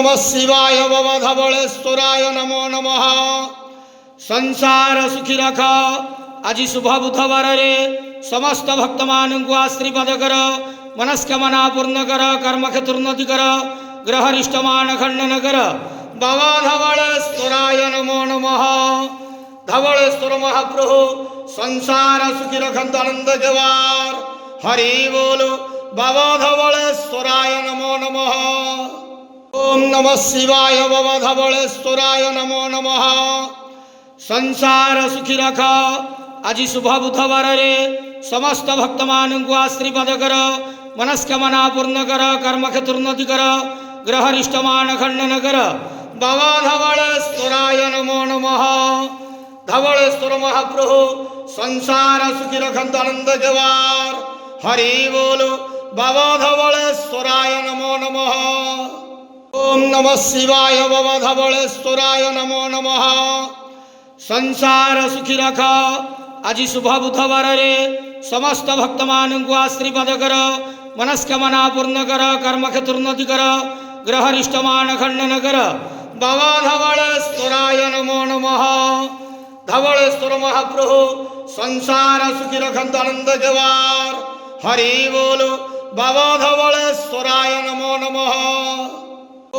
नमः शिवाय बाबा धवलेश्वराय नमो नमः। संसार सुखी रख आज शुभ बुधवार रे समस्त भक्त मानू आशीर्वाद कर मनस्कामना पूर्ण कर कर्म क्षेत्र उन्नति कर ग्रहरिष्ट मान खंडन कर बाबा धवलेश्वराय नमो नमः। धवलेश्वर महाप्रभु संसार सुखी रखंत आनंद जवार हरि बोलो बाबा धवलेश्वराय नमो नमः। ओम नमः शिवाय बाबा धवलेश्वराय नमो नमः। संसार सुखी रख आज शुभ बुधवार रे समस्त भक्त मानू आशीर्वाद कर मनस्कामना पूर्ण कर कर्म क्षेत्र उन्नति कर ग्रहरिष्ट मान खंडन कर बाबा धवलेश्वराय नमो नमः। धवलेश्वर महाप्रभु संसार सुखी रखंत आनंद जवार हरि बोलो बाबा धवलेश्वराय नमो नमः। ओम नमः शिवाय बाबा धवलेश्वराय नमो नमः। संसार सुखी रख आज शुभ बुधवार रे समस्त भक्त मानू आशीर्वाद कर मनस्कामना पूर्ण कर कर्म क्षेत्र उन्नति कर ग्रहरिष्ट मान खंडन कर बाबा धवलेश्वराय नमो नमः। धवलेश्वर महाप्रभु संसार सुखी रखंत आनंद जवार हरि बोलो बाबा धवलेश्वराय नमो नमः।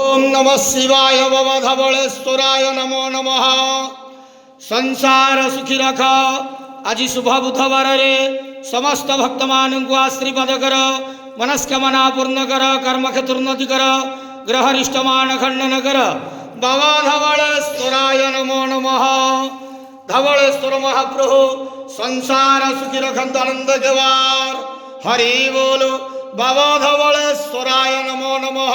ओम नमः शिवाय बाबा धवलेश्वराय नमो नमः। संसार सुखी रख आज शुभ बुधवार रे समस्त भक्त मानू आशीर्वाद कर मनस्कामना पूर्ण कर कर्म क्षेत्र उन्नति कर ग्रहरिष्ट मान खंडन कर बाबा धवलेश्वराय नमो नमः। धवलेश्वर महाप्रभु संसार सुखी रखंत आनंद जवार हरि बोलो बाबा धवलेश्वराय नमो नमः।